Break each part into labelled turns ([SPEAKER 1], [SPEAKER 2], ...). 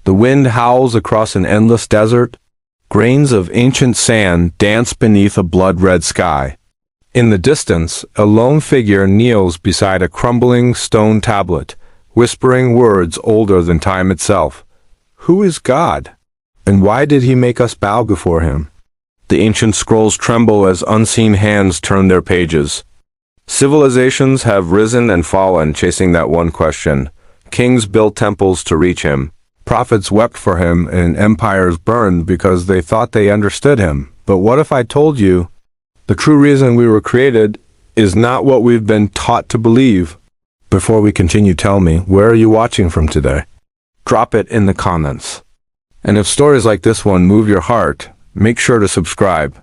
[SPEAKER 1] The wind howls across an endless desert. Grains of ancient sand dance beneath a blood-red sky. In the distance, a lone figure kneels beside a crumbling stone tablet, whispering words older than time itself. Who is God? And why did he make us bow before him? The ancient scrolls tremble as unseen hands turn their pages. Civilizations have risen and fallen chasing that one question. Kings built temples to reach him. Prophets wept for him and empires burned because they thought they understood him. But what if I told you the true reason we were created is not what we've been taught to believe? Before we continue, tell me, where are you watching from today? Drop it in the comments. And if stories like this one move your heart, make sure to subscribe.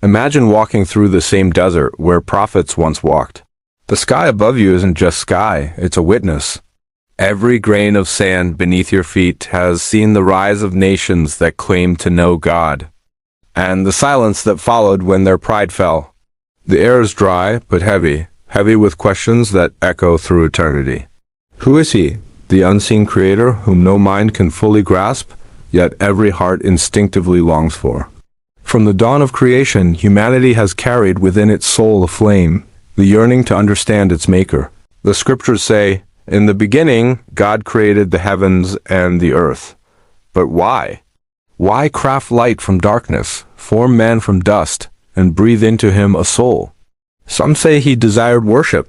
[SPEAKER 1] Imagine walking through the same desert where prophets once walked. The sky above you isn't just sky, it's a witness. Every grain of sand beneath your feet has seen the rise of nations that claim to know God, and the silence that followed when their pride fell. The air is dry but heavy, heavy with questions that echo through eternity. Who is he, the unseen creator whom no mind can fully grasp, yet every heart instinctively longs for? From the dawn of creation, humanity has carried within its soul a flame, the yearning to understand its maker. The scriptures say, "In the beginning, God created the heavens and the earth." But why? Why craft light from darkness, form man from dust, and breathe into him a soul? Some say he desired worship.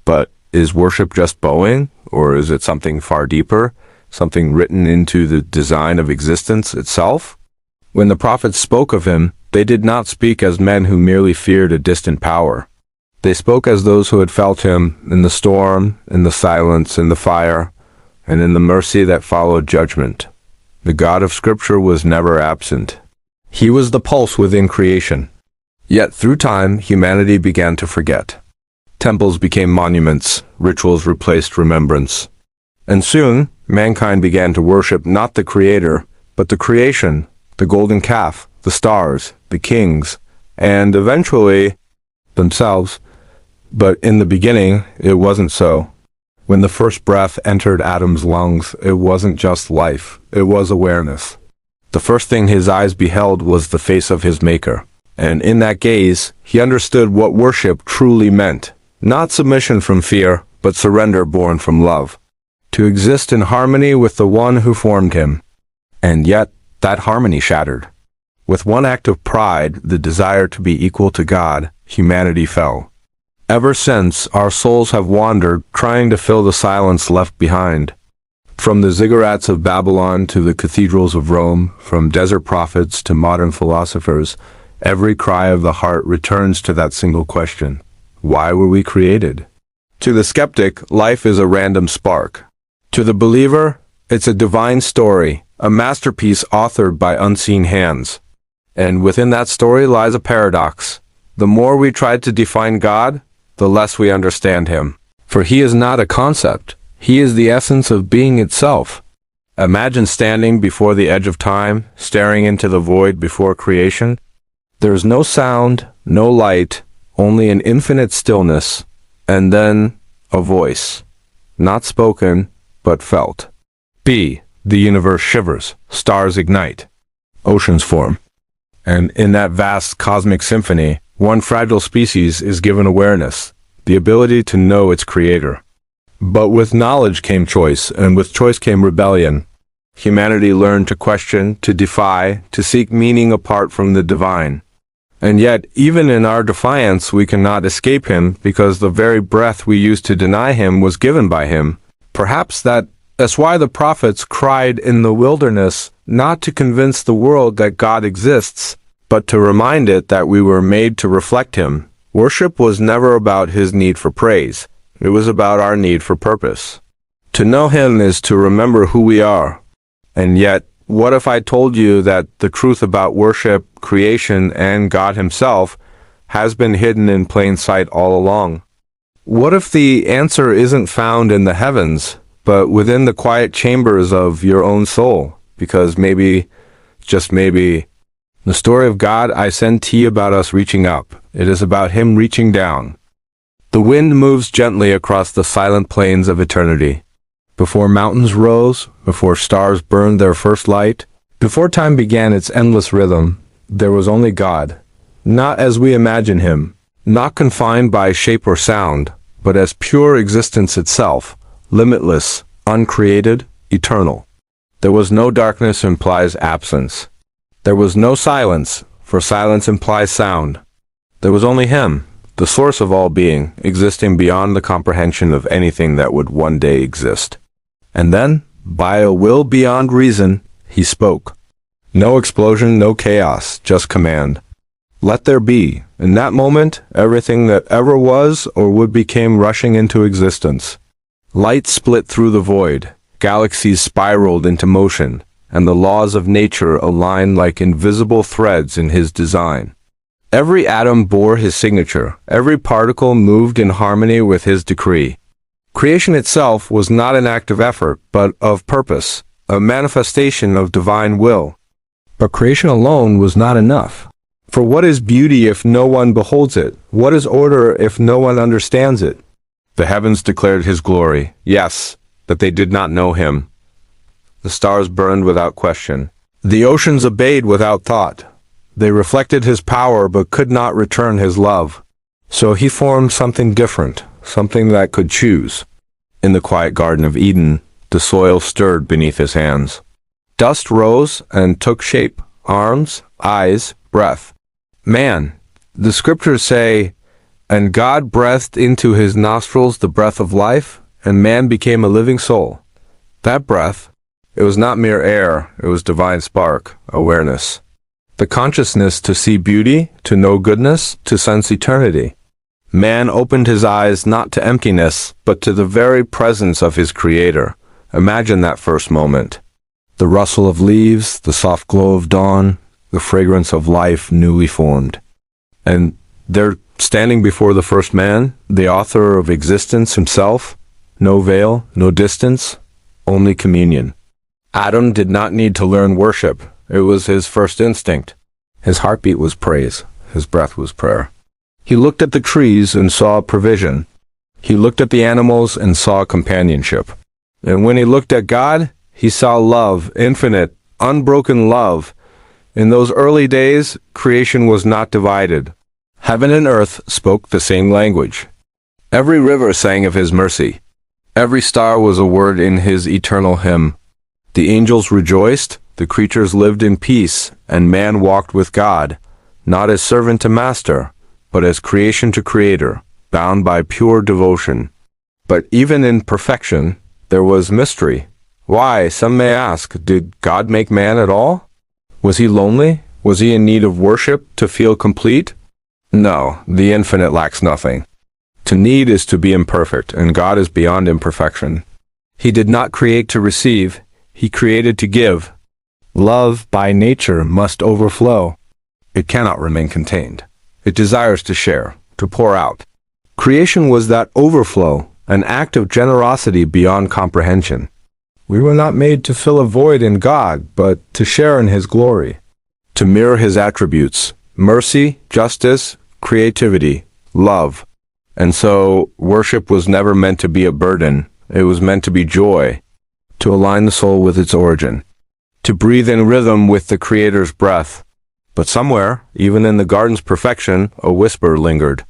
[SPEAKER 1] But is worship just bowing, or is it something far deeper, something written into the design of existence itself? When the prophets spoke of him, they did not speak as men who merely feared a distant power. They spoke as those who had felt him in the storm, in the silence, in the fire, and in the mercy that followed judgment. The God of Scripture was never absent. He was the pulse within creation. Yet through time, humanity began to forget. Temples became monuments, rituals replaced remembrance. And soon, mankind began to worship not the Creator, but the creation, the golden calf, the stars, the kings, and eventually themselves. But in the beginning, it wasn't so. When the first breath entered Adam's lungs, it wasn't just life, it was awareness. The first thing his eyes beheld was the face of his maker. And in that gaze, he understood what worship truly meant. Not submission from fear, but surrender born from love. To exist in harmony with the one who formed him. And yet, that harmony shattered. With one act of pride, the desire to be equal to God, humanity fell. Ever since, our souls have wandered, trying to fill the silence left behind. From the ziggurats of Babylon to the cathedrals of Rome, from desert prophets to modern philosophers, every cry of the heart returns to that single question. Why were we created? To the skeptic, life is a random spark. To the believer, it's a divine story, a masterpiece authored by unseen hands. And within that story lies a paradox. The more we try to define God, the less we understand him. For he is not a concept. He is the essence of being itself. Imagine standing before the edge of time, staring into the void before creation. There is no sound, no light, only an infinite stillness, and then a voice. Not spoken, but felt. B. The universe shivers, stars ignite, oceans form. And in that vast cosmic symphony, one fragile species is given awareness, the ability to know its creator. But with knowledge came choice, and with choice came rebellion. Humanity learned to question, to defy, to seek meaning apart from the divine. And yet, even in our defiance, we cannot escape him, because the very breath we use to deny him was given by him. Perhaps that's why the prophets cried in the wilderness, not to convince the world that God exists, but to remind it that we were made to reflect him. Worship was never about his need for praise. It was about our need for purpose. To know him is to remember who we are. And yet, what if I told you that the truth about worship, creation, and God himself has been hidden in plain sight all along? What if the answer isn't found in the heavens, but within the quiet chambers of your own soul? Because maybe, just maybe, the story of God I send tea about us reaching up. It is about him reaching down. The wind moves gently across the silent plains of eternity. Before mountains rose, before stars burned their first light, before time began its endless rhythm, there was only God. Not as we imagine him, not confined by shape or sound, but as pure existence itself, limitless, uncreated, eternal. There was no darkness implies absence. There was no silence, for silence implies sound. There was only him, the source of all being, existing beyond the comprehension of anything that would one day exist. And then, by a will beyond reason, he spoke. No explosion, no chaos, just command. Let there be. In that moment, everything that ever was or would became rushing into existence. Light split through the void, galaxies spiraled into motion, and the laws of nature aligned like invisible threads in his design. Every atom bore his signature, every particle moved in harmony with his decree. Creation itself was not an act of effort, but of purpose, a manifestation of divine will. But creation alone was not enough. For what is beauty if no one beholds it? What is order if no one understands it? The heavens declared his glory, yes, that they did not know him. The stars burned without question. The oceans obeyed without thought. They reflected his power but could not return his love. So he formed something different, something that could choose. In the quiet Garden of Eden, the soil stirred beneath his hands. Dust rose and took shape, arms, eyes, breath. Man, the scriptures say, and God breathed into his nostrils the breath of life, and man became a living soul. That breath, it was not mere air, it was divine spark, awareness. The consciousness to see beauty, to know goodness, to sense eternity. Man opened his eyes not to emptiness, but to the very presence of his Creator. Imagine that first moment. The rustle of leaves, the soft glow of dawn, the fragrance of life newly formed. And there, standing before the first man, the author of existence himself, no veil, no distance, only communion. Adam did not need to learn worship. It was his first instinct. His heartbeat was praise. His breath was prayer. He looked at the trees and saw provision. He looked at the animals and saw companionship. And when he looked at God, he saw love, infinite, unbroken love. In those early days, creation was not divided. Heaven and earth spoke the same language. Every river sang of his mercy. Every star was a word in his eternal hymn. The angels rejoiced, the creatures lived in peace, and man walked with God, not as servant to master, but as creation to creator, bound by pure devotion. But even in perfection, there was mystery. Why, some may ask, did God make man at all? Was he lonely? Was he in need of worship to feel complete? No, the infinite lacks nothing. To need is to be imperfect, and God is beyond imperfection. He did not create to receive, he created to give. Love, by nature, must overflow. It cannot remain contained. It desires to share, to pour out. Creation was that overflow, an act of generosity beyond comprehension. We were not made to fill a void in God, but to share in his glory, to mirror his attributes, mercy, justice, creativity, love. And so, worship was never meant to be a burden. It was meant to be joy, to align the soul with its origin, to breathe in rhythm with the Creator's breath. But somewhere, even in the garden's perfection, a whisper lingered.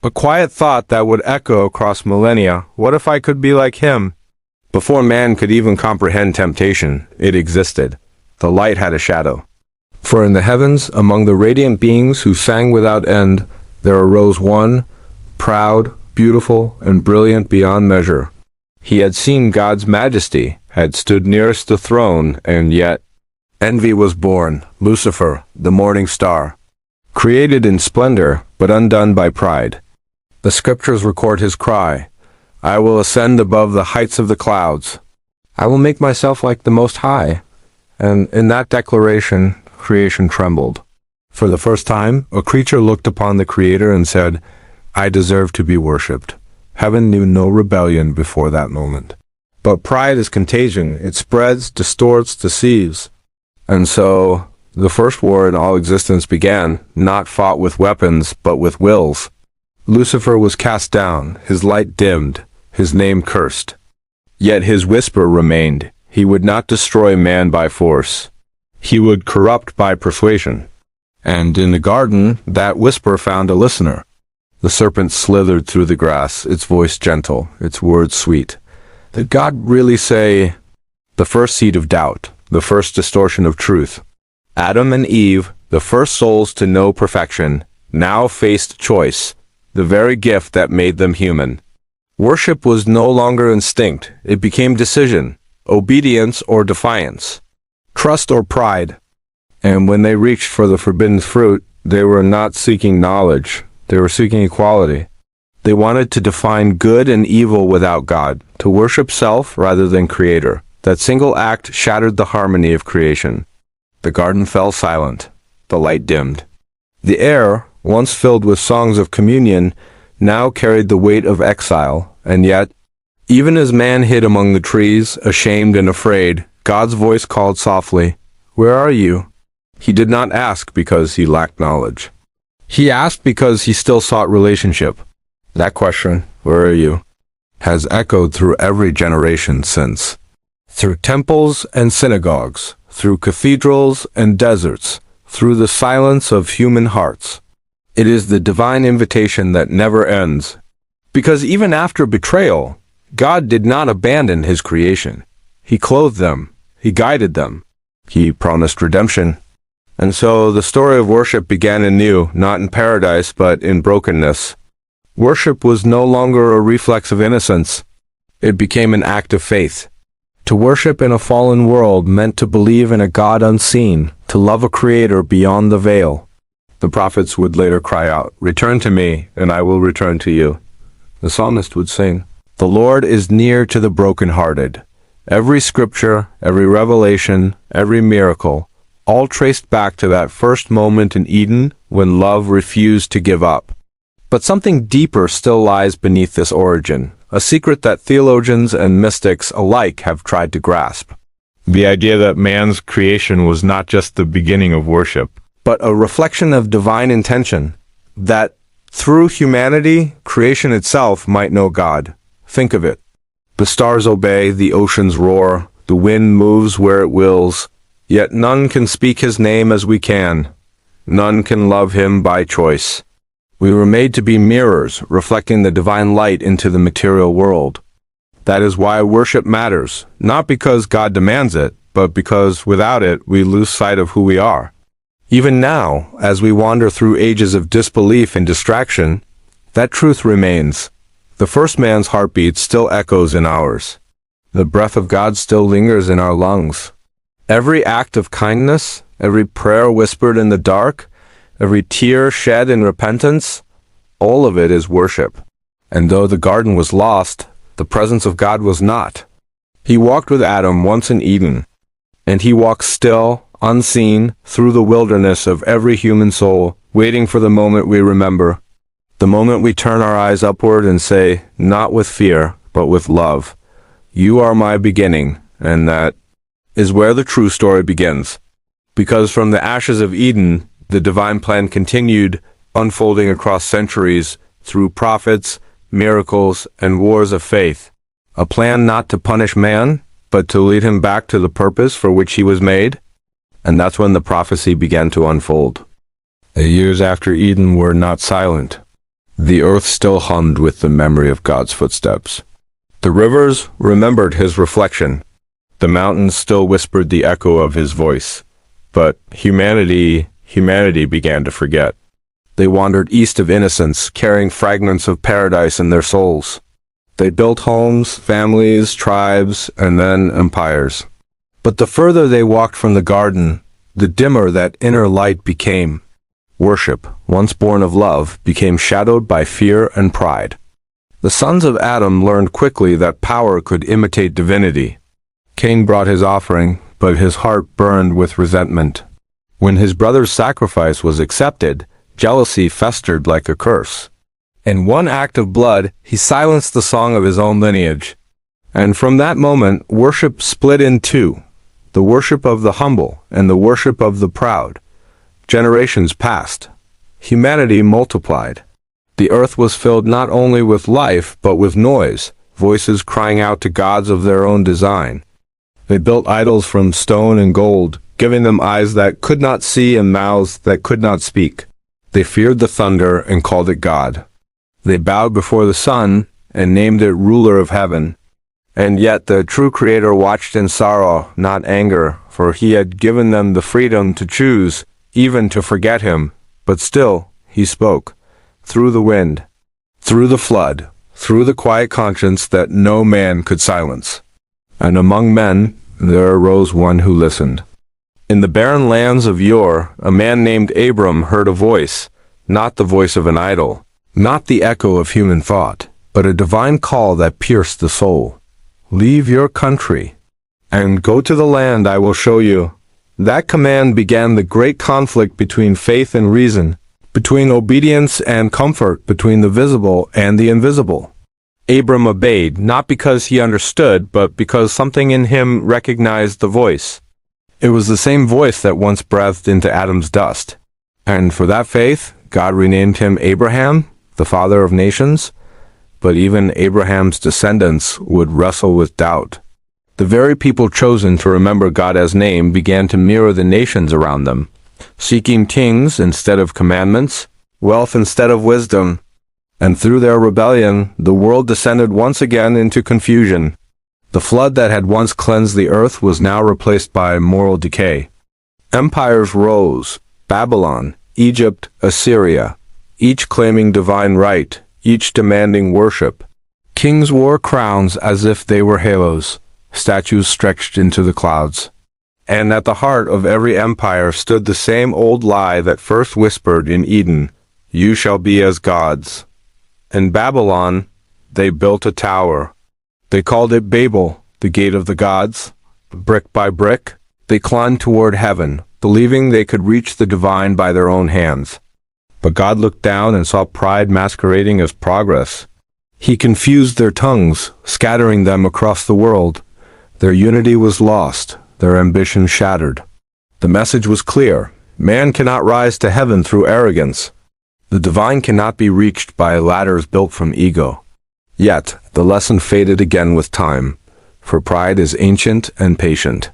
[SPEAKER 1] A quiet thought that would echo across millennia. What if I could be like him? Before man could even comprehend temptation, it existed. The light had a shadow. For in the heavens, among the radiant beings who sang without end, there arose one, proud, beautiful, and brilliant beyond measure. He had seen God's majesty, had stood nearest the throne, and yet envy was born, Lucifer, the morning star, created in splendor, but undone by pride. The scriptures record his cry, I will ascend above the heights of the clouds. I will make myself like the Most High. And in that declaration, creation trembled. For the first time, a creature looked upon the Creator and said, I deserve to be worshipped. Heaven knew no rebellion before that moment. But pride is contagion. It spreads, distorts, deceives. And so, the first war in all existence began, not fought with weapons, but with wills. Lucifer was cast down, his light dimmed, his name cursed. Yet his whisper remained. He would not destroy man by force. He would corrupt by persuasion. And in the garden, that whisper found a listener. The serpent slithered through the grass, its voice gentle, its words sweet. Did God really say? The first seed of doubt, the first distortion of truth. Adam and Eve, the first souls to know perfection, now faced choice, the very gift that made them human. Worship was no longer instinct, it became decision, obedience or defiance, trust or pride. And when they reached for the forbidden fruit, they were not seeking knowledge, they were seeking equality. They wanted to define good and evil without God, to worship self rather than Creator. That single act shattered the harmony of creation. The garden fell silent, the light dimmed. The air, once filled with songs of communion, now carried the weight of exile, and yet, even as man hid among the trees, ashamed and afraid, God's voice called softly, "Where are you?" He did not ask because he lacked knowledge. He asked because he still sought relationship. That question, "Where are you?" has echoed through every generation since. Through temples and synagogues, through cathedrals and deserts, through the silence of human hearts. It is the divine invitation that never ends. Because even after betrayal, God did not abandon his creation. He clothed them. He guided them. He promised redemption. And so the story of worship began anew, not in paradise, but in brokenness. Worship was no longer a reflex of innocence. It became an act of faith. To worship in a fallen world meant to believe in a God unseen, to love a Creator beyond the veil. The prophets would later cry out, "Return to me, and I will return to you." The psalmist would sing, "The Lord is near to the brokenhearted." Every scripture, every revelation, every miracle, all traced back to that first moment in Eden when love refused to give up. But something deeper still lies beneath this origin, a secret that theologians and mystics alike have tried to grasp. The idea that man's creation was not just the beginning of worship, but a reflection of divine intention, that through humanity, creation itself might know God. Think of it. The stars obey, the oceans roar, the wind moves where it wills, yet none can speak his name as we can. None can love him by choice. We were made to be mirrors, reflecting the divine light into the material world. That is why worship matters, not because God demands it, but because without it, we lose sight of who we are. Even now, as we wander through ages of disbelief and distraction, that truth remains. The first man's heartbeat still echoes in ours. The breath of God still lingers in our lungs. Every act of kindness, every prayer whispered in the dark, every tear shed in repentance, all of it is worship. And though the garden was lost, the presence of God was not. He walked with Adam once in Eden, and he walks still, unseen, through the wilderness of every human soul, waiting for the moment we remember, the moment we turn our eyes upward and say, not with fear, but with love, "You are my beginning," and that is where the true story begins. Because from the ashes of Eden, the divine plan continued, unfolding across centuries through prophets, miracles, and wars of faith. A plan not to punish man, but to lead him back to the purpose for which he was made. And that's when the prophecy began to unfold. The years after Eden were not silent. The earth still hummed with the memory of God's footsteps. The rivers remembered his reflection. The mountains still whispered the echo of his voice. But humanity began to forget. They wandered east of innocence, carrying fragments of paradise in their souls. They built homes, families, tribes, and then empires. But the further they walked from the garden, the dimmer that inner light became. Worship, once born of love, became shadowed by fear and pride. The sons of Adam learned quickly that power could imitate divinity. Cain brought his offering, but his heart burned with resentment. When his brother's sacrifice was accepted, jealousy festered like a curse. In one act of blood, he silenced the song of his own lineage. And from that moment, worship split in two, the worship of the humble and the worship of the proud. Generations passed. Humanity multiplied. The earth was filled not only with life, but with noise, voices crying out to gods of their own design. They built idols from stone and gold, giving them eyes that could not see and mouths that could not speak. They feared the thunder and called it God. They bowed before the sun and named it ruler of heaven. And yet the true Creator watched in sorrow, not anger, for he had given them the freedom to choose, even to forget him. But still, he spoke, through the wind, through the flood, through the quiet conscience that no man could silence. And among men there arose one who listened. In the barren lands of yore, a man named Abram heard a voice, not the voice of an idol, not the echo of human thought, but a divine call that pierced the soul. Leave your country and go to the land I will show you. That command began the great conflict between faith and reason, between obedience and comfort, between the visible and the invisible. Abram obeyed, not because he understood, but because something in him recognized the voice. It was the same voice that once breathed into Adam's dust. And for that faith, God renamed him Abraham, the father of nations. But even Abraham's descendants would wrestle with doubt. The very people chosen to remember God's name began to mirror the nations around them, seeking kings instead of commandments, wealth instead of wisdom. And through their rebellion, the world descended once again into confusion. The flood that had once cleansed the earth was now replaced by moral decay. Empires rose: Babylon, Egypt, Assyria, each claiming divine right, each demanding worship. Kings wore crowns as if they were halos, statues stretched into the clouds. And at the heart of every empire stood the same old lie that first whispered in Eden, "You shall be as gods." In Babylon, they built a tower. They called it Babel, the gate of the gods. Brick by brick, they climbed toward heaven, believing they could reach the divine by their own hands. But God looked down and saw pride masquerading as progress. He confused their tongues, scattering them across the world. Their unity was lost, their ambition shattered. The message was clear: man cannot rise to heaven through arrogance. The divine cannot be reached by ladders built from ego. Yet, the lesson faded again with time, for pride is ancient and patient.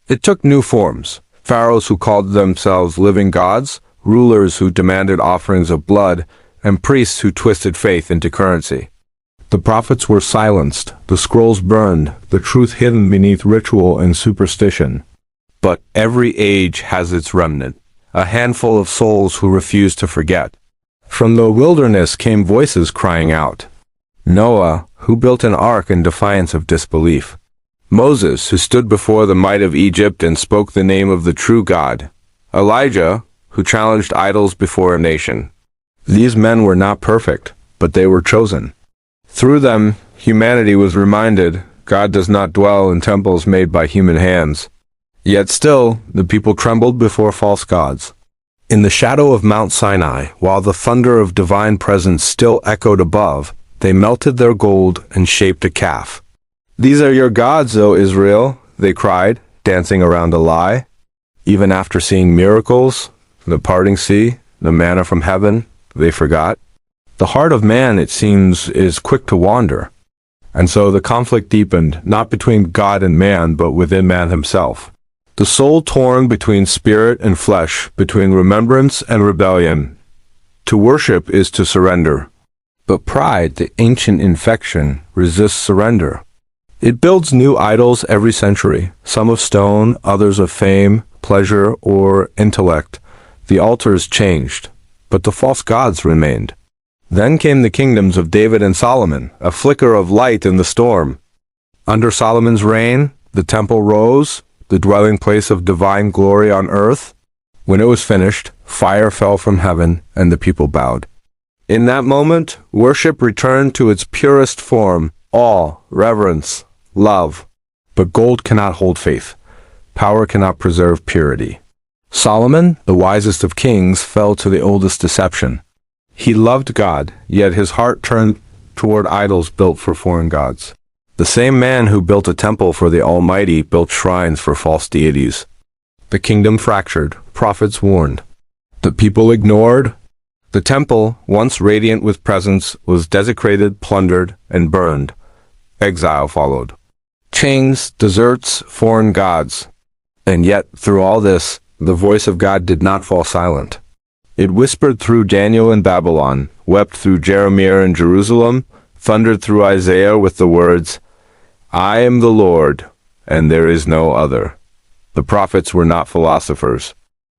[SPEAKER 1] It took new forms: pharaohs who called themselves living gods, rulers who demanded offerings of blood, and priests who twisted faith into currency. The prophets were silenced, the scrolls burned, the truth hidden beneath ritual and superstition. But every age has its remnant, a handful of souls who refuse to forget. From the wilderness came voices crying out. Noah, who built an ark in defiance of disbelief. Moses, who stood before the might of Egypt and spoke the name of the true God. Elijah, who challenged idols before a nation. These men were not perfect, but they were chosen. Through them, humanity was reminded God does not dwell in temples made by human hands. Yet still, the people trembled before false gods. In the shadow of Mount Sinai, while the thunder of divine presence still echoed above, they melted their gold and shaped a calf. "These are your gods, O Israel," they cried, dancing around a lie. Even after seeing miracles, the parting sea, the manna from heaven, they forgot. The heart of man, it seems, is quick to wander. And so the conflict deepened, not between God and man, but within man himself. The soul torn between spirit and flesh, between remembrance and rebellion. To worship is to surrender. But pride, the ancient infection, resists surrender. It builds new idols every century, some of stone, others of fame, pleasure, or intellect. The altars changed, but the false gods remained. Then came the kingdoms of David and Solomon, a flicker of light in the storm. Under Solomon's reign, the temple rose, the dwelling place of divine glory on earth. When it was finished, fire fell from heaven, and the people bowed. In that moment, worship returned to its purest form: awe, reverence, love. But gold cannot hold faith. Power cannot preserve purity. Solomon, the wisest of kings, fell to the oldest deception. He loved God, yet his heart turned toward idols built for foreign gods. The same man who built a temple for the Almighty built shrines for false deities. The kingdom fractured, prophets warned. The people ignored. The temple, once radiant with presence, was desecrated, plundered, and burned. exile followed. Chains, deserts, foreign gods. And yet, through all this, the voice of God did not fall silent. It whispered through Daniel in Babylon, wept through Jeremiah in Jerusalem, thundered through Isaiah with the words, "I am the Lord, and there is no other." The prophets were not philosophers.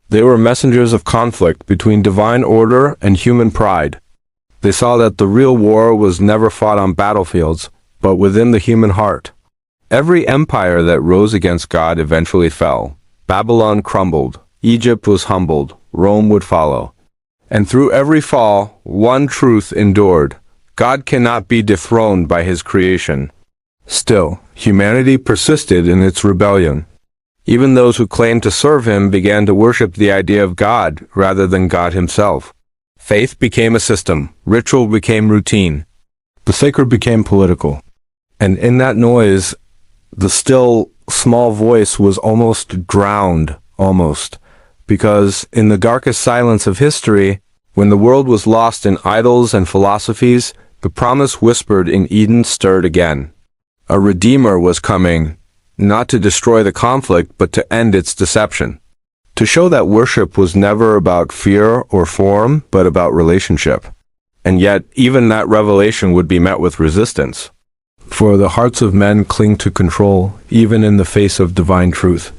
[SPEAKER 1] They were messengers of conflict between divine order and human pride. They saw that the real war was never fought on battlefields, but within the human heart. Every empire that rose against God eventually fell. Babylon crumbled, Egypt was humbled, Rome would follow. And through every fall, one truth endured: God cannot be dethroned by his creation. Still, humanity persisted in its rebellion. Even those who claimed to serve him began to worship the idea of God rather than God himself. Faith became a system, ritual became routine, the sacred became political. And in that noise, the still, small voice was almost drowned, because in the darkest silence of history, when the world was lost in idols and philosophies, the promise whispered in Eden stirred again. A Redeemer was coming, not to destroy the conflict, but to end its deception. To show that worship was never about fear or form, but about relationship. And yet, even that revelation would be met with resistance. For the hearts of men cling to control, even in the face of divine truth.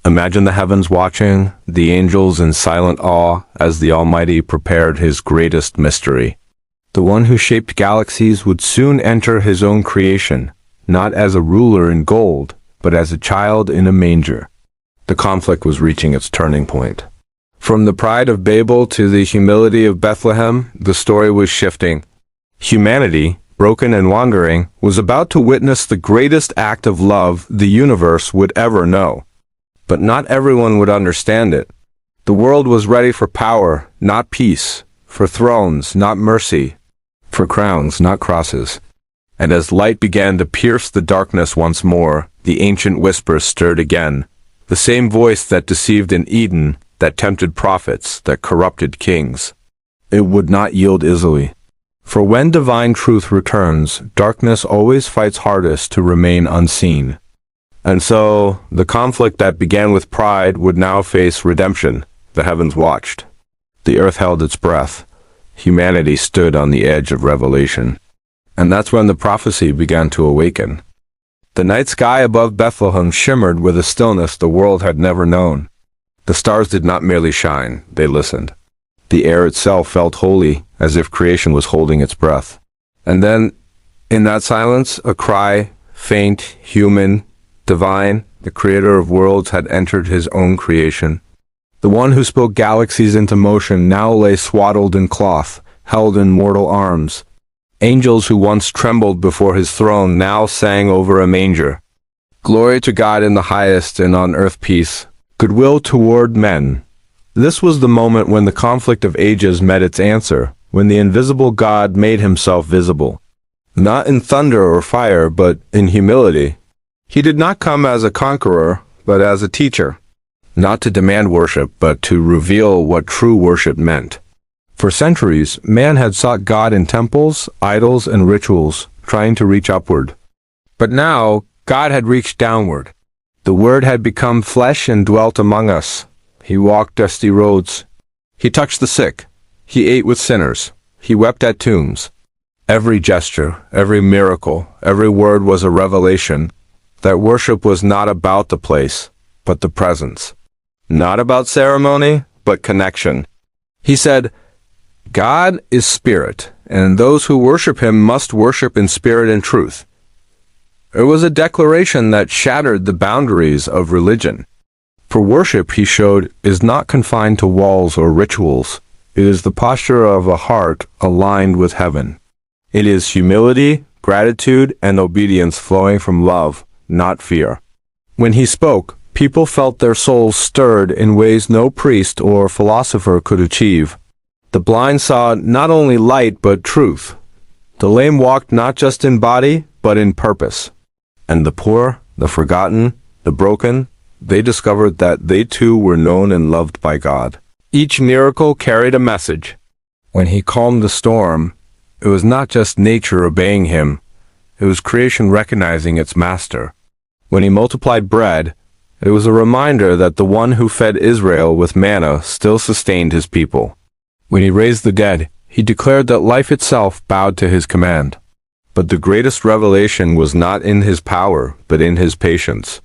[SPEAKER 1] Imagine the heavens watching, the angels in silent awe, as the Almighty prepared his greatest mystery. The one who shaped galaxies would soon enter his own creation, not as a ruler in gold, but as a child in a manger. The conflict was reaching its turning point. From the pride of Babel to the humility of Bethlehem, the story was shifting. Humanity, broken and wandering, was about to witness the greatest act of love the universe would ever know. But not everyone would understand it. The world was ready for power, not peace, for thrones, not mercy, for crowns, not crosses. And as light began to pierce the darkness once more, the ancient whisper stirred again. The same voice that deceived in Eden, that tempted prophets, that corrupted kings. It would not yield easily. For when divine truth returns, darkness always fights hardest to remain unseen. And so, the conflict that began with pride would now face redemption. The heavens watched. The earth held its breath. Humanity stood on the edge of revelation. And that's when the prophecy began to awaken. The night sky above Bethlehem shimmered with a stillness the world had never known. The stars did not merely shine, they listened. The air itself felt holy, as if creation was holding its breath. And then, in that silence, a cry, faint, human, divine, the creator of worlds had entered his own creation. The one who spoke galaxies into motion now lay swaddled in cloth, held in mortal arms. Angels who once trembled before his throne now sang over a manger. Glory to God in the highest, and on earth peace, goodwill toward men. This was the moment when the conflict of ages met its answer, when the invisible God made himself visible. Not in thunder or fire, but in humility. He did not come as a conqueror, but as a teacher. Not to demand worship, but to reveal what true worship meant. For centuries, man had sought God in temples, idols, and rituals, trying to reach upward. But now, God had reached downward. The Word had become flesh and dwelt among us. He walked dusty roads. He touched the sick. He ate with sinners. He wept at tombs. Every gesture, every miracle, every word was a revelation that worship was not about the place, but the presence. Not about ceremony, but connection. He said, God is spirit, and those who worship him must worship in spirit and truth. It was a declaration that shattered the boundaries of religion. For worship, he showed, is not confined to walls or rituals. It is the posture of a heart aligned with heaven. It is humility, gratitude, and obedience flowing from love, not fear. When he spoke, people felt their souls stirred in ways no priest or philosopher could achieve. The blind saw not only light but truth. The lame walked not just in body, but in purpose. And the poor, the forgotten, the broken, they discovered that they too were known and loved by God. Each miracle carried a message. When he calmed the storm, it was not just nature obeying him. It was creation recognizing its master. When he multiplied bread, it was a reminder that the one who fed Israel with manna still sustained his people. When he raised the dead, he declared that life itself bowed to his command. But the greatest revelation was not in his power, but in his patience.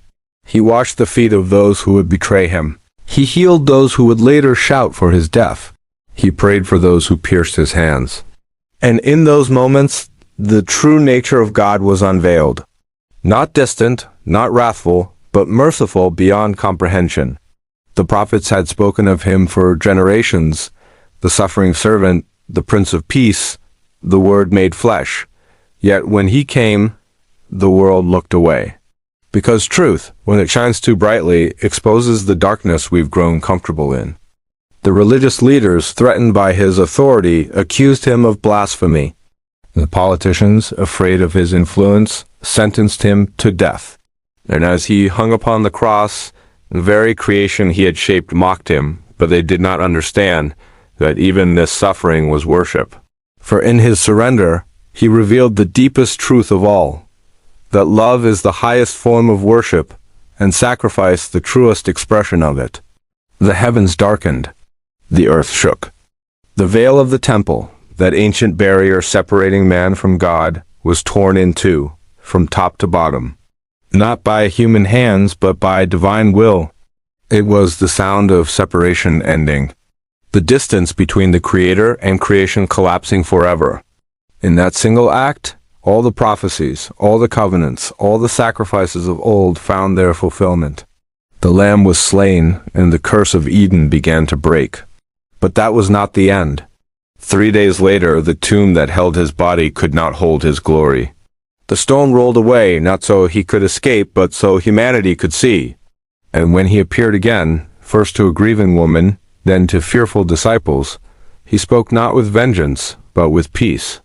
[SPEAKER 1] He washed the feet of those who would betray him. He healed those who would later shout for his death. He prayed for those who pierced his hands. And in those moments, the true nature of God was unveiled. Not distant, not wrathful, but merciful beyond comprehension. The prophets had spoken of him for generations, the suffering servant, the Prince of Peace, the Word made flesh. Yet when he came, the world looked away. Because truth, when it shines too brightly, exposes the darkness we've grown comfortable in. The religious leaders, threatened by his authority, accused him of blasphemy. The politicians, afraid of his influence, sentenced him to death. And as he hung upon the cross, the very creation he had shaped mocked him, but they did not understand that even this suffering was worship. For in his surrender, he revealed the deepest truth of all, that love is the highest form of worship, and sacrifice the truest expression of it. The heavens darkened. The earth shook. The veil of the temple, that ancient barrier separating man from God, was torn in two, from top to bottom. Not by human hands, but by divine will. It was the sound of separation ending. The distance between the Creator and creation collapsing forever. In that single act, all the prophecies, all the covenants, all the sacrifices of old found their fulfillment. The Lamb was slain, and the curse of Eden began to break. But that was not the end. 3 days later, the tomb that held his body could not hold his glory. The stone rolled away, not so he could escape, but so humanity could see. And when he appeared again, first to a grieving woman, then to fearful disciples, he spoke not with vengeance, but with peace.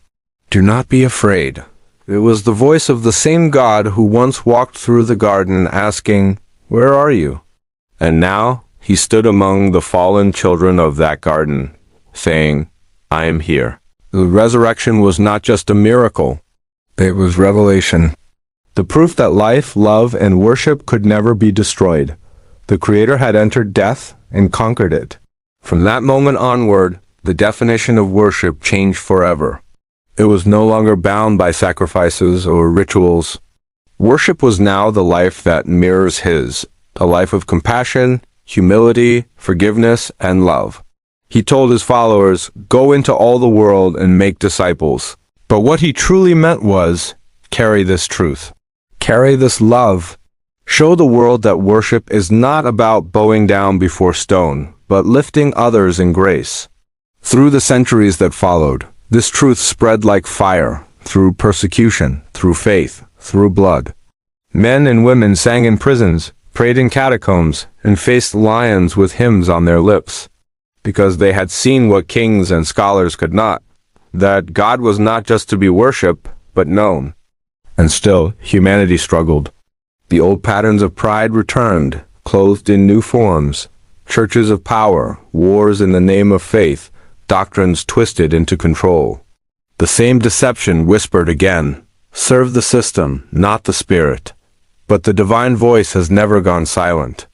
[SPEAKER 1] Do not be afraid. It was the voice of the same God who once walked through the garden asking, "Where are you?" And now he stood among the fallen children of that garden, saying, "I am here." The resurrection was not just a miracle. It was revelation. The proof that life, love, and worship could never be destroyed. The Creator had entered death and conquered it. From that moment onward, the definition of worship changed forever. It was no longer bound by sacrifices or rituals. Worship was now the life that mirrors his, a life of compassion, humility, forgiveness, and love. He told his followers, "Go into all the world and make disciples." But what he truly meant was, carry this truth. Carry this love. Show the world that worship is not about bowing down before stone, but lifting others in grace. Through the centuries that followed, this truth spread like fire, through persecution, through faith, through blood. Men and women sang in prisons, prayed in catacombs, and faced lions with hymns on their lips, because they had seen what kings and scholars could not, that God was not just to be worshipped, but known. And still, humanity struggled. The old patterns of pride returned, clothed in new forms. Churches of power, wars in the name of faith, doctrines twisted into control. The same deception whispered again, "Serve the system, not the spirit." But the divine voice has never gone silent.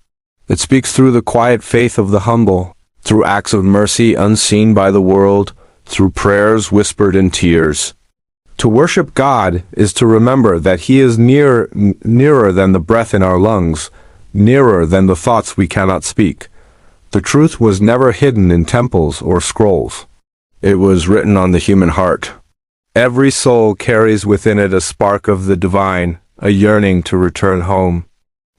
[SPEAKER 1] It speaks through the quiet faith of the humble, through acts of mercy unseen by the world, through prayers whispered in tears. To worship God is to remember that He is nearer than the breath in our lungs, nearer than the thoughts we cannot speak. The truth was never hidden in temples or scrolls. It was written on the human heart. Every soul carries within it a spark of the divine, a yearning to return home.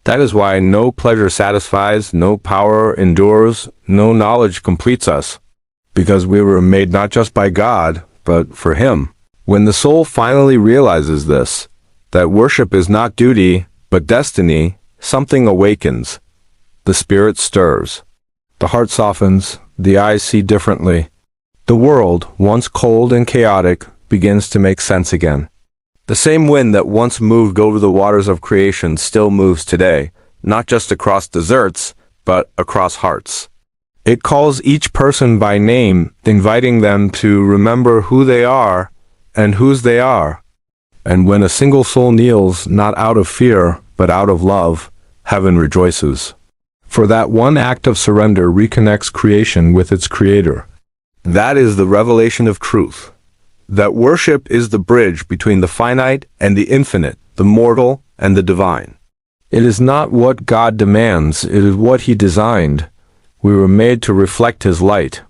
[SPEAKER 1] That is why no pleasure satisfies, no power endures, no knowledge completes us, because we were made not just by God, but for Him. When the soul finally realizes this, that worship is not duty, but destiny, something awakens. The spirit stirs. The heart softens, the eyes see differently. The world, once cold and chaotic, begins to make sense again. The same wind that once moved over the waters of creation still moves today, not just across deserts, but across hearts. It calls each person by name, inviting them to remember who they are and whose they are. And when a single soul kneels, not out of fear, but out of love, heaven rejoices. For that one act of surrender reconnects creation with its creator. That is the revelation of truth. That worship is the bridge between the finite and the infinite, the mortal and the divine. It is not what God demands, it is what he designed. We were made to reflect his light,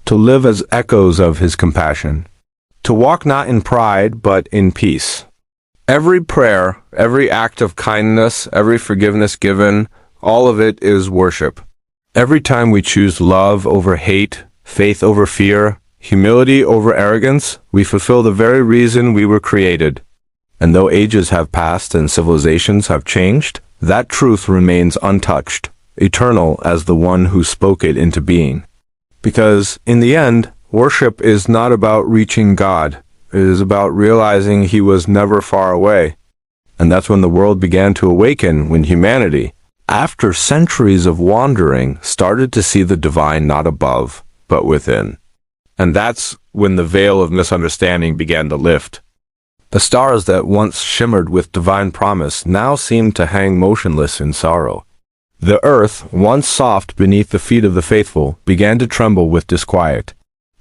[SPEAKER 1] to live as echoes of his compassion, to walk not in pride, but in peace. Every prayer, every act of kindness, every forgiveness given, all of it is worship. Every time we choose love over hate, faith over fear, humility over arrogance, we fulfill the very reason we were created. And though ages have passed and civilizations have changed, that truth remains untouched, eternal as the one who spoke it into being. Because, in the end, worship is not about reaching God. It is about realizing he was never far away. And that's when the world began to awaken, when humanity, after centuries of wandering, started to see the divine not above, but within. And that's when the veil of misunderstanding began to lift. The stars that once shimmered with divine promise now seemed to hang motionless in sorrow. The earth, once soft beneath the feet of the faithful, began to tremble with disquiet.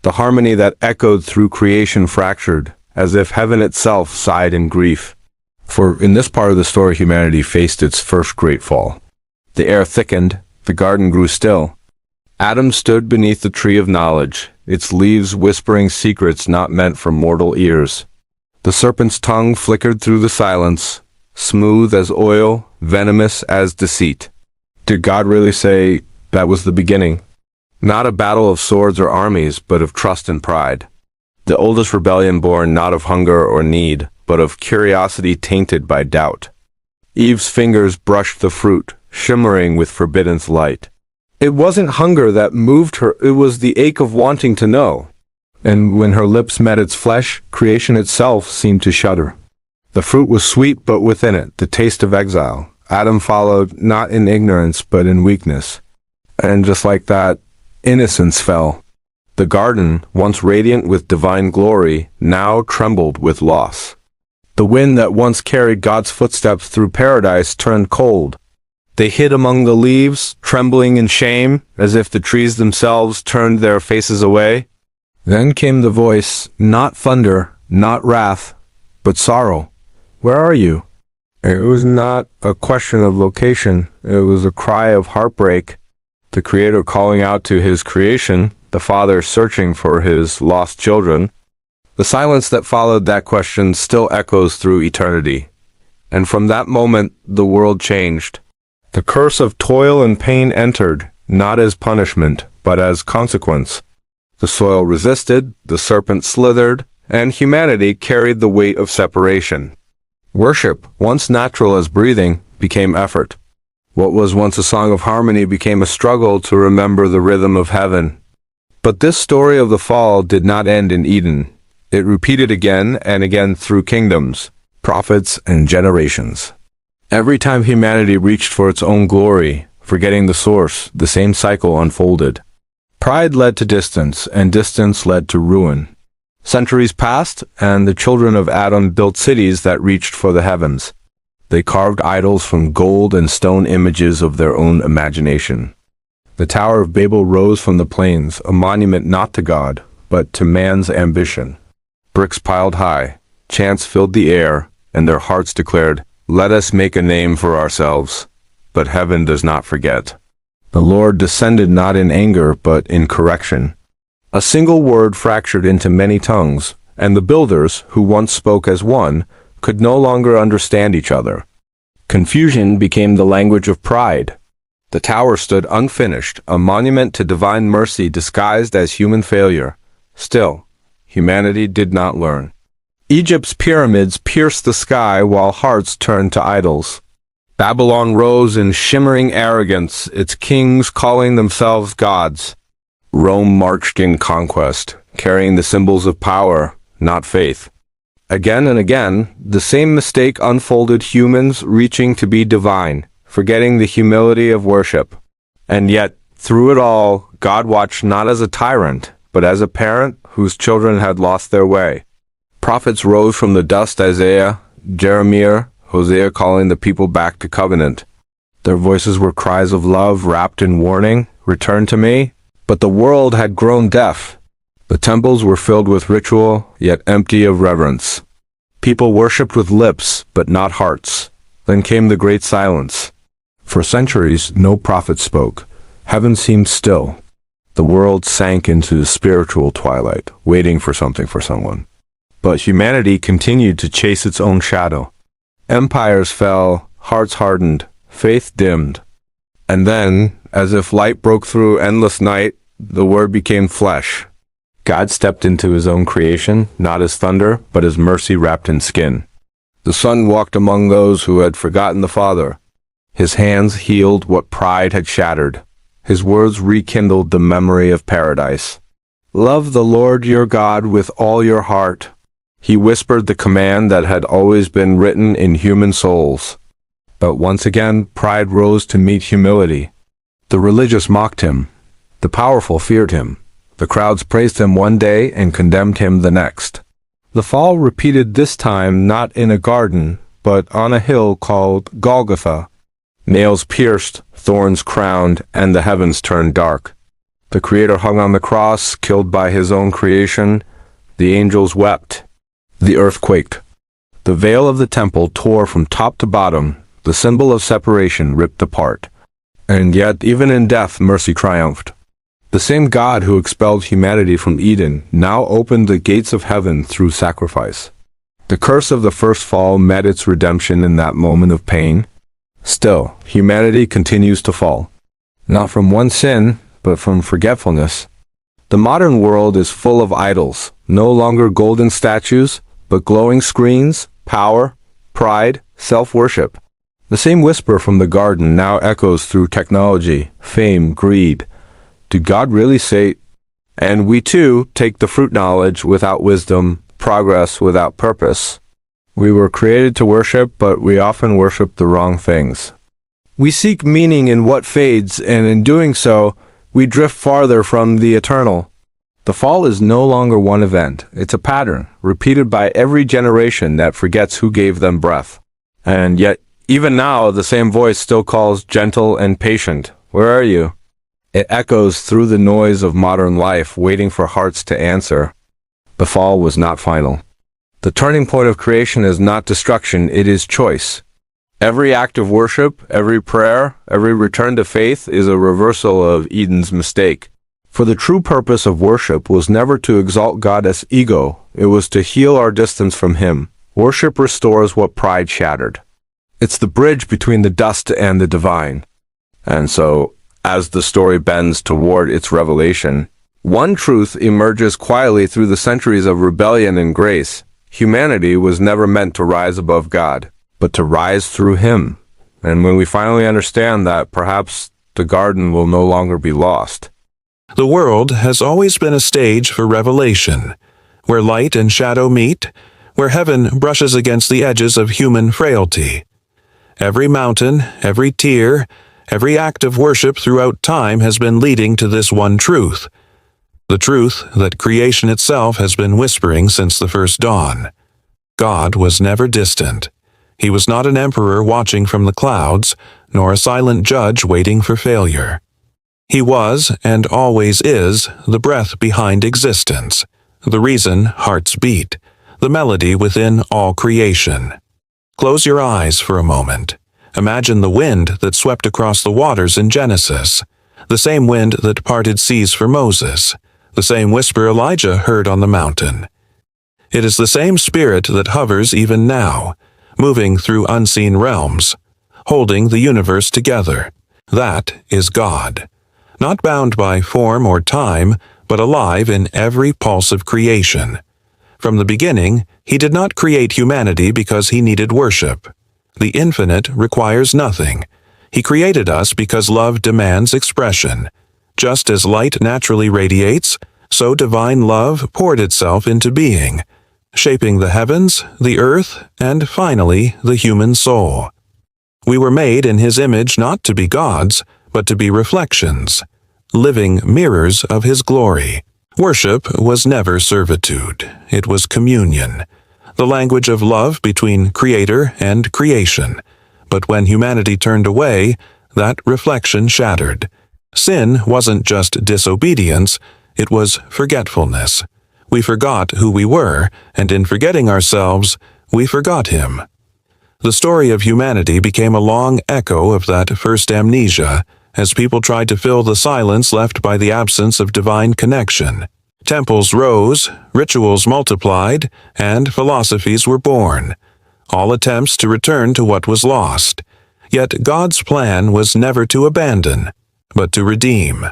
[SPEAKER 1] The harmony that echoed through creation fractured, as if heaven itself sighed in grief. For in this part of the story, humanity faced its first great fall. The air thickened, the garden grew still. Adam stood beneath the tree of knowledge, its leaves whispering secrets not meant for mortal ears. The serpent's tongue flickered through the silence, smooth as oil, venomous as deceit. Did God really say that was the beginning? Not a battle of swords or armies, but of trust and pride. The oldest rebellion born not of hunger or need, but of curiosity tainted by doubt. Eve's fingers brushed the fruit, shimmering with forbidden's light. It wasn't hunger that moved her, it was the ache of wanting to know. And when her lips met its flesh, creation itself seemed to shudder. The fruit was sweet, but within it, the taste of exile. Adam followed, not in ignorance, but in weakness. And just like that, innocence fell. The garden, once radiant with divine glory, now trembled with loss. The wind that once carried God's footsteps through paradise turned cold. They hid among the leaves, trembling in shame, as if the trees themselves turned their faces away. Then came the voice, not thunder, not wrath, but sorrow. Where are you? It was not a question of location. It was a cry of heartbreak. The Creator calling out to his creation, the Father searching for his lost children. The silence that followed that question still echoes through eternity. And from that moment, the world changed. The curse of toil and pain entered, not as punishment, but as consequence. The soil resisted, the serpent slithered, and humanity carried the weight of separation. Worship, once natural as breathing, became effort. What was once a song of harmony became a struggle to remember the rhythm of heaven. But this story of the fall did not end in Eden. It repeated again and again through kingdoms, prophets, and generations. Every time humanity reached for its own glory, forgetting the source, the same cycle unfolded. Pride led to distance, and distance led to ruin. Centuries passed, and the children of Adam built cities that reached for the heavens. They carved idols from gold and stone, images of their own imagination. The Tower of Babel rose from the plains, a monument not to God, but to man's ambition. Bricks piled high, chants filled the air, and their hearts declared, "Let us make a name for ourselves." But heaven does not forget. The Lord descended not in anger, but in correction. A single word fractured into many tongues, and the builders, who once spoke as one, could no longer understand each other. Confusion became the language of pride. The tower stood unfinished, a monument to divine mercy disguised as human failure. Still, humanity did not learn. Egypt's pyramids pierced the sky while hearts turned to idols. Babylon rose in shimmering arrogance, its kings calling themselves gods. Rome marched in conquest, carrying the symbols of power, not faith. Again and again, the same mistake unfolded, humans reaching to be divine, forgetting the humility of worship. And yet, through it all, God watched not as a tyrant, but as a parent whose children had lost their way. Prophets rose from the dust: Isaiah, Jeremiah, Hosea, calling the people back to covenant. Their voices were cries of love wrapped in warning, "Return to me." But the world had grown deaf. The temples were filled with ritual, yet empty of reverence. People worshipped with lips, but not hearts. Then came the great silence. For centuries, no prophet spoke. Heaven seemed still. The world sank into spiritual twilight, waiting for something for someone. But humanity continued to chase its own shadow. Empires fell, hearts hardened, faith dimmed. And then, as if light broke through endless night, the Word became flesh. God stepped into his own creation, not as thunder, but as mercy wrapped in skin. The Son walked among those who had forgotten the Father. His hands healed what pride had shattered. His words rekindled the memory of paradise. Love the Lord your God with all your heart. He whispered the command that had always been written in human souls. But once again, pride rose to meet humility. The religious mocked him. The powerful feared him. The crowds praised him one day and condemned him the next. The fall repeated, this time not in a garden, but on a hill called Golgotha. Nails pierced, thorns crowned, and the heavens turned dark. The Creator hung on the cross, killed by his own creation. The angels wept. The earth quaked. The veil of the temple tore from top to bottom, the symbol of separation ripped apart. And yet, even in death, mercy triumphed. The same God who expelled humanity from Eden now opened the gates of heaven through sacrifice. The curse of the first fall met its redemption in that moment of pain. Still, humanity continues to fall. Not from one sin, but from forgetfulness. The modern world is full of idols, no longer golden statues, but glowing screens, power, pride, self-worship. The same whisper from the garden now echoes through technology, fame, greed. Did God really say? And we too take the fruit knowledge without wisdom, progress without purpose. We were created to worship, but we often worship the wrong things. We seek meaning in what fades, and in doing so, we drift farther from the eternal. The fall is no longer one event. It's a pattern, repeated by every generation that forgets who gave them breath. And yet, even now, the same voice still calls, gentle and patient. Where are you? It echoes through the noise of modern life, waiting for hearts to answer. The fall was not final. The turning point of creation is not destruction, it is choice. Every act of worship, every prayer, every return to faith is a reversal of Eden's mistake. For the true purpose of worship was never to exalt God as ego, it was to heal our distance from Him. Worship restores what pride shattered. It's the bridge between the dust and the divine. And so, as the story bends toward its revelation, one truth emerges quietly through the centuries of rebellion and grace. Humanity was never meant to rise above God, but to rise through Him. And when we finally understand that, perhaps the garden will no longer be lost.
[SPEAKER 2] The world has always been a stage for revelation, where light and shadow meet, where heaven brushes against the edges of human frailty. Every mountain, every tear, every act of worship throughout time has been leading to this one truth, the truth that creation itself has been whispering since the first dawn. God was never distant. He was not an emperor watching from the clouds, nor a silent judge waiting for failure. He was, and always is, the breath behind existence, the reason hearts beat, the melody within all creation. Close your eyes for a moment. Imagine the wind that swept across the waters in Genesis, the same wind that parted seas for Moses, the same whisper Elijah heard on the mountain. It is the same spirit that hovers even now, moving through unseen realms, holding the universe together. That is God. Not bound by form or time, but alive in every pulse of creation. From the beginning, He did not create humanity because He needed worship. The infinite requires nothing. He created us because love demands expression. Just as light naturally radiates, so divine love poured itself into being, shaping the heavens, the earth, and finally the human soul. We were made in His image not to be gods, but to be reflections, living mirrors of His glory. Worship was never servitude. It was communion, the language of love between Creator and creation. But when humanity turned away, that reflection shattered. Sin wasn't just disobedience, it was forgetfulness. We forgot who we were, and in forgetting ourselves, we forgot Him. The story of humanity became a long echo of that first amnesia, as people tried to fill the silence left by the absence of divine connection. Temples rose, rituals multiplied, and philosophies were born, all attempts to return to what was lost. Yet God's plan was never to abandon, but to redeem.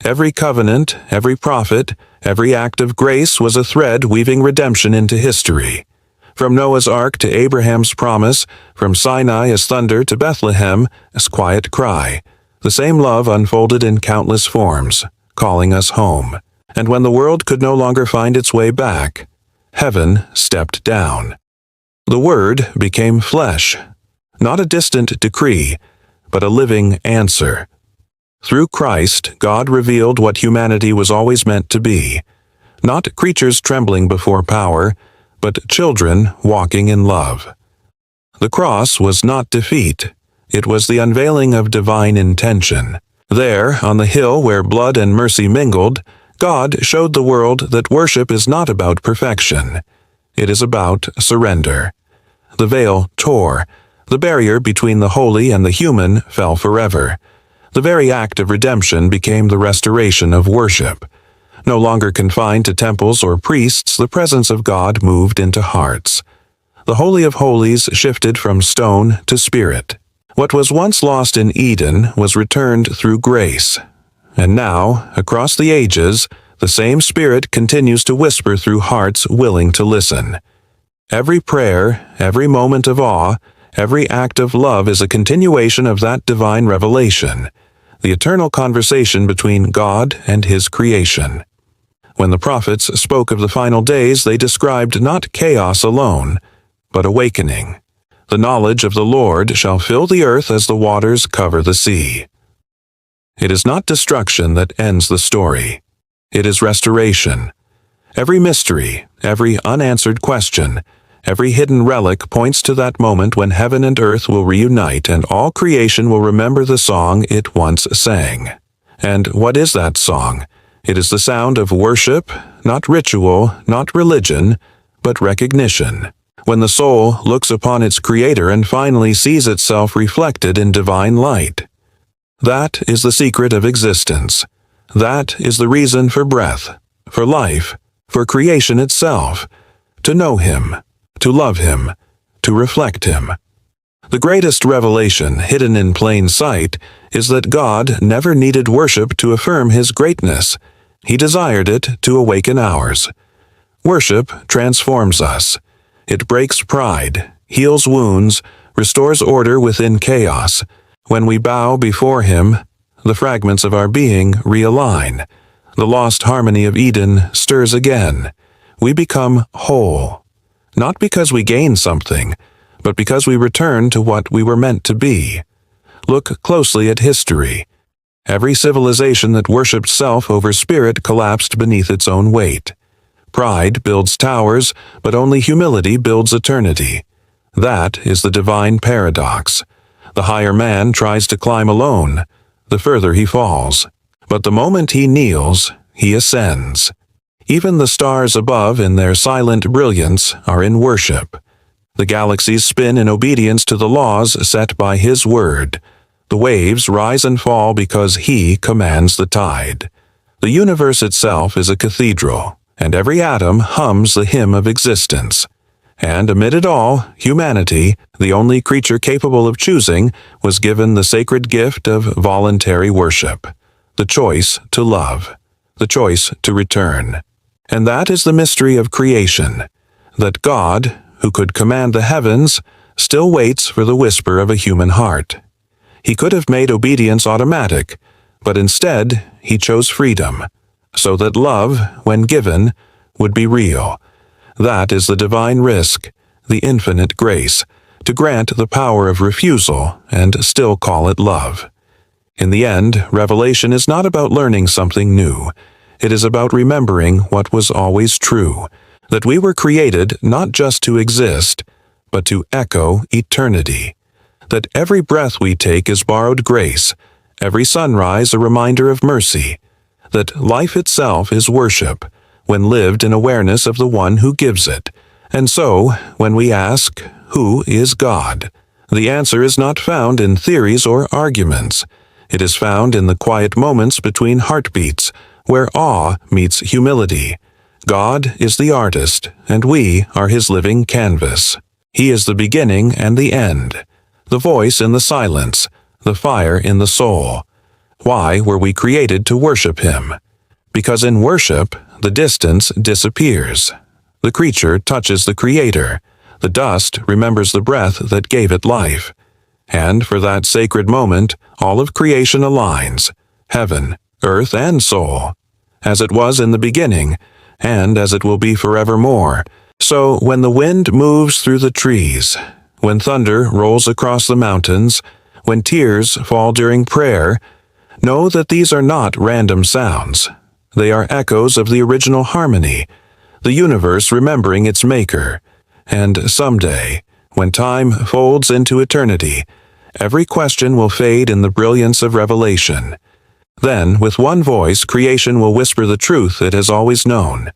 [SPEAKER 2] Every covenant, every prophet, every act of grace was a thread weaving redemption into history. From Noah's Ark to Abraham's promise, from Sinai as thunder to Bethlehem as quiet cry, the same love unfolded in countless forms, calling us home. And when the world could no longer find its way back, heaven stepped down. The Word became flesh, not a distant decree, but a living answer. Through Christ, God revealed what humanity was always meant to be, not creatures trembling before power, but children walking in love. The cross was not defeat. It was the unveiling of divine intention. There, on the hill where blood and mercy mingled, God showed the world that worship is not about perfection. It is about surrender. The veil tore. The barrier between the holy and the human fell forever. The very act of redemption became the restoration of worship. No longer confined to temples or priests, the presence of God moved into hearts. The Holy of Holies shifted from stone to spirit. What was once lost in Eden was returned through grace. And now, across the ages, the same Spirit continues to whisper through hearts willing to listen. Every prayer, every moment of awe, every act of love is a continuation of that divine revelation, the eternal conversation between God and His creation. When the prophets spoke of the final days, they described not chaos alone, but awakening. The knowledge of the Lord shall fill the earth as the waters cover the sea. It is not destruction that ends the story. It is restoration. Every mystery, every unanswered question, every hidden relic points to that moment when heaven and earth will reunite and all creation will remember the song it once sang. And what is that song? It is the sound of worship, not ritual, not religion, but recognition. When the soul looks upon its Creator and finally sees itself reflected in divine light. That is the secret of existence. That is the reason for breath, for life, for creation itself. To know Him, to love Him, to reflect Him. The greatest revelation, hidden in plain sight, is that God never needed worship to affirm His greatness. He desired it to awaken ours. Worship transforms us. It breaks pride, heals wounds, restores order within chaos. When we bow before Him, the fragments of our being realign. The lost harmony of Eden stirs again. We become whole, not because we gain something, but because we return to what we were meant to be. Look closely at history. Every civilization that worshipped self over spirit collapsed beneath its own weight. Pride builds towers, but only humility builds eternity. That is the divine paradox. The higher man tries to climb alone, the further he falls. But the moment he kneels, he ascends. Even the stars above in their silent brilliance are in worship. The galaxies spin in obedience to the laws set by His word. The waves rise and fall because He commands the tide. The universe itself is a cathedral, and every atom hums the hymn of existence. And amid it all, humanity, the only creature capable of choosing, was given the sacred gift of voluntary worship, the choice to love, the choice to return. And that is the mystery of creation, that God, who could command the heavens, still waits for the whisper of a human heart. He could have made obedience automatic, but instead He chose freedom, so that love, when given, would be real. That is the divine risk, the infinite grace, to grant the power of refusal and still call it love. In the end, revelation is not about learning something new. It is about remembering what was always true, that we were created not just to exist, but to echo eternity. That every breath we take is borrowed grace, every sunrise a reminder of mercy. That life itself is worship, when lived in awareness of the one who gives it. And so, when we ask, who is God? The answer is not found in theories or arguments. It is found in the quiet moments between heartbeats, where awe meets humility. God is the artist, and we are his living canvas. He is the beginning and the end, the voice in the silence, the fire in the soul. Why were we created to worship him? Because in worship, the distance disappears. The creature touches the Creator. The dust remembers the breath that gave it life. And for that sacred moment, all of creation aligns, heaven, earth, and soul, as it was in the beginning, and as it will be forevermore. So when the wind moves through the trees, when thunder rolls across the mountains, when tears fall during prayer, know that these are not random sounds. They are echoes of the original harmony, the universe remembering its maker. And someday, when time folds into eternity, every question will fade in the brilliance of revelation. Then, with one voice, creation will whisper the truth it has always known,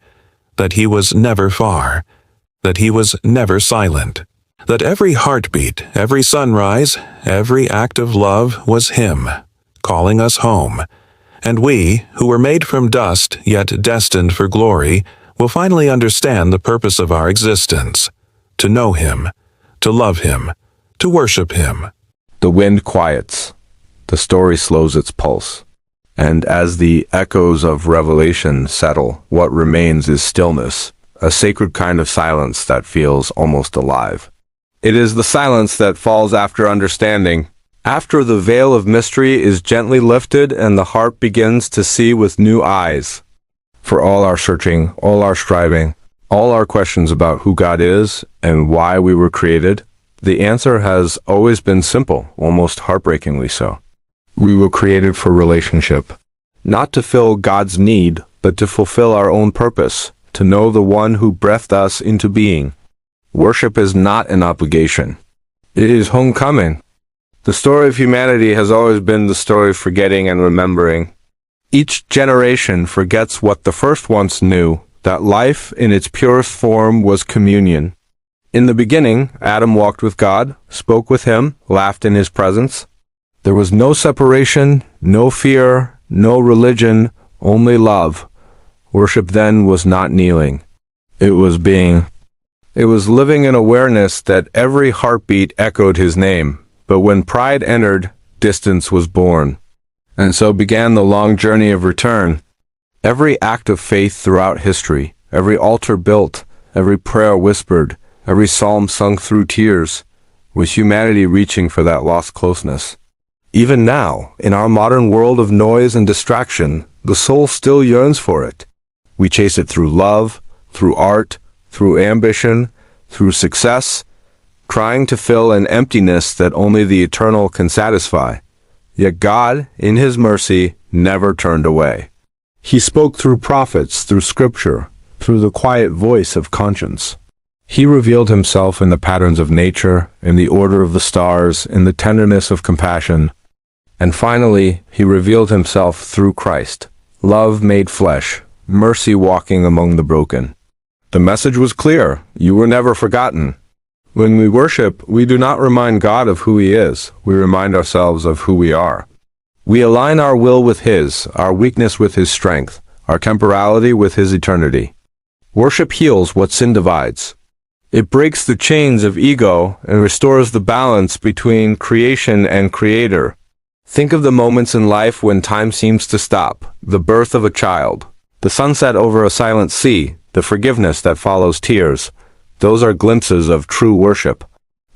[SPEAKER 2] that he was never far, that he was never silent, that every heartbeat, every sunrise, every act of love was him, calling us home. And we, who were made from dust yet destined for glory, will finally understand the purpose of our existence, to know him, to love him, to worship him.
[SPEAKER 1] The wind quiets. The story slows its pulse. And as the echoes of revelation settle, what remains is stillness, a sacred kind of silence that feels almost alive. It is the silence that falls after understanding, after the veil of mystery is gently lifted and the heart begins to see with new eyes. For all our searching, all our striving, all our questions about who God is and why we were created, the answer has always been simple, almost heartbreakingly so. We were created for relationship, not to fill God's need, but to fulfill our own purpose, to know the one who breathed us into being. Worship is not an obligation. It is homecoming. The story of humanity has always been the story of forgetting and remembering. Each generation forgets what the first once knew, that life in its purest form was communion. In the beginning, Adam walked with God, spoke with him, laughed in his presence. There was no separation, no fear, no religion, only love. Worship then was not kneeling. It was being. It was living in awareness that every heartbeat echoed his name. But when pride entered, distance was born. And so began the long journey of return. Every act of faith throughout history, every altar built, every prayer whispered, every psalm sung through tears, was humanity reaching for that lost closeness. Even now, in our modern world of noise and distraction, the soul still yearns for it. We chase it through love, through art, through ambition, through success, trying to fill an emptiness that only the eternal can satisfy. Yet God, in his mercy, never turned away. He spoke through prophets, through scripture, through the quiet voice of conscience. He revealed himself in the patterns of nature, in the order of the stars, in the tenderness of compassion. And finally, he revealed himself through Christ, love made flesh, mercy walking among the broken. The message was clear: you were never forgotten. When we worship, we do not remind God of who he is, we remind ourselves of who we are. We align our will with his, our weakness with his strength, our temporality with his eternity. Worship heals what sin divides. It breaks the chains of ego and restores the balance between creation and creator. Think of the moments in life when time seems to stop, the birth of a child, the sunset over a silent sea, the forgiveness that follows tears. Those are glimpses of true worship.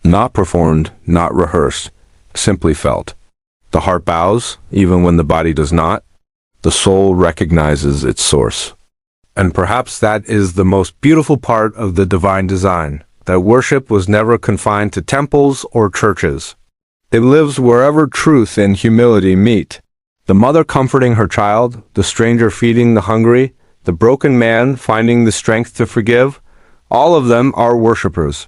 [SPEAKER 1] Not performed, not rehearsed, simply felt. The heart bows, even when the body does not. The soul recognizes its source. And perhaps that is the most beautiful part of the divine design, that worship was never confined to temples or churches. It lives wherever truth and humility meet. The mother comforting her child, the stranger feeding the hungry, the broken man finding the strength to forgive, all of them are worshipers.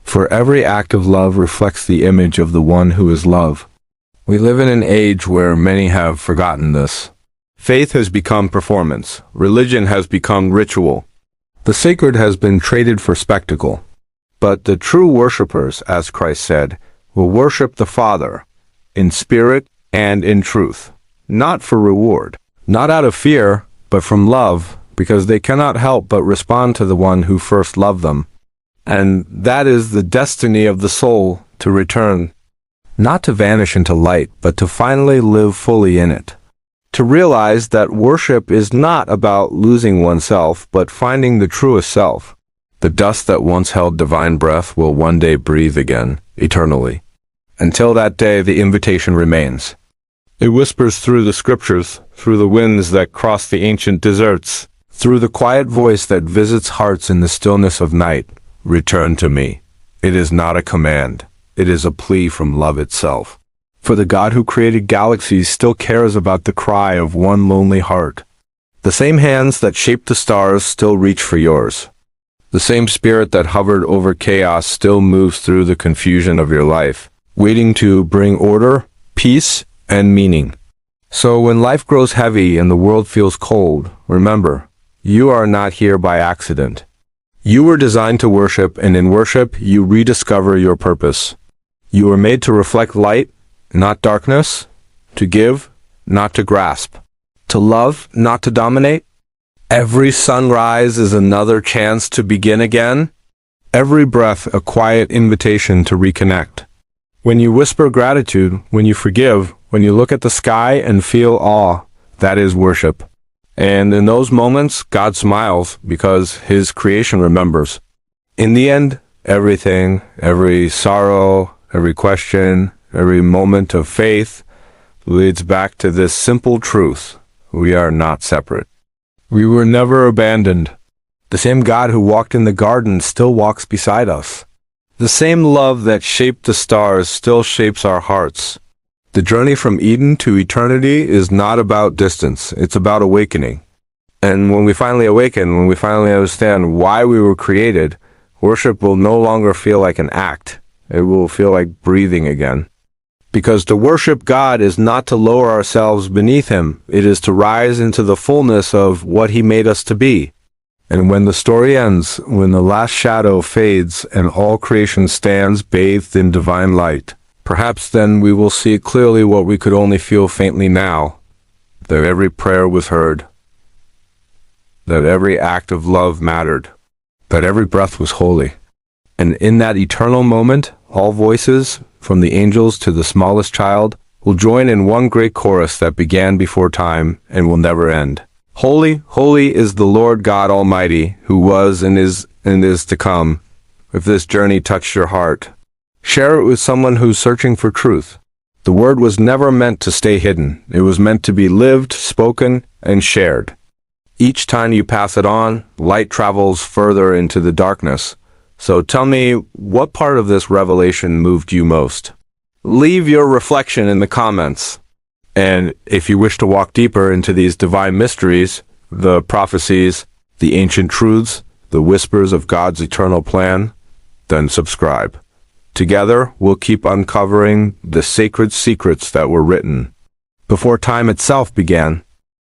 [SPEAKER 1] For every act of love reflects the image of the one who is love. We live in an age where many have forgotten this. Faith has become performance. Religion has become ritual. The sacred has been traded for spectacle. But the true worshipers, as Christ said, will worship the Father in spirit and in truth, not for reward, not out of fear, but from love, because they cannot help but respond to the one who first loved them. And that is the destiny of the soul, to return, not to vanish into light, but to finally live fully in it. To realize that worship is not about losing oneself, but finding the truest self. The dust that once held divine breath will one day breathe again, eternally. Until that day, the invitation remains. It whispers through the scriptures, through the winds that cross the ancient deserts, through the quiet voice that visits hearts in the stillness of night. Return to me. It is not a command. It is a plea from love itself. For the God who created galaxies still cares about the cry of one lonely heart. The same hands that shaped the stars still reach for yours. The same spirit that hovered over chaos still moves through the confusion of your life, waiting to bring order, peace, and meaning. So when life grows heavy and the world feels cold, remember, you are not here by accident. You were designed to worship, and in worship, you rediscover your purpose. You were made to reflect light, not darkness, to give, not to grasp, to love, not to dominate. Every sunrise is another chance to begin again. Every breath a quiet invitation to reconnect. When you whisper gratitude, when you forgive, when you look at the sky and feel awe, that is worship. And in those moments, God smiles because His creation remembers. In the end, everything, every sorrow, every question, every moment of faith leads back to this simple truth: we are not separate. We were never abandoned. The same God who walked in the garden still walks beside us. The same love that shaped the stars still shapes our hearts. The journey from Eden to eternity is not about distance, it's about awakening. And when we finally awaken, when we finally understand why we were created, worship will no longer feel like an act. It will feel like breathing again. Because to worship God is not to lower ourselves beneath Him, it is to rise into the fullness of what He made us to be. And when the story ends, when the last shadow fades and all creation stands bathed in divine light, perhaps then we will see clearly what we could only feel faintly now, that every prayer was heard, that every act of love mattered, that every breath was holy. And in that eternal moment, all voices, from the angels to the smallest child, will join in one great chorus that began before time and will never end. Holy, holy is the Lord God Almighty, who was and is to come. If this journey touched your heart, share it with someone who's searching for truth. The word was never meant to stay hidden. It was meant to be lived, spoken, and shared. Each time you pass it on, light travels further into the darkness. So tell me, what part of this revelation moved you most? Leave your reflection in the comments. And if you wish to walk deeper into these divine mysteries, the prophecies, the ancient truths, the whispers of God's eternal plan, then subscribe. Together, we'll keep uncovering the sacred secrets that were written before time itself began.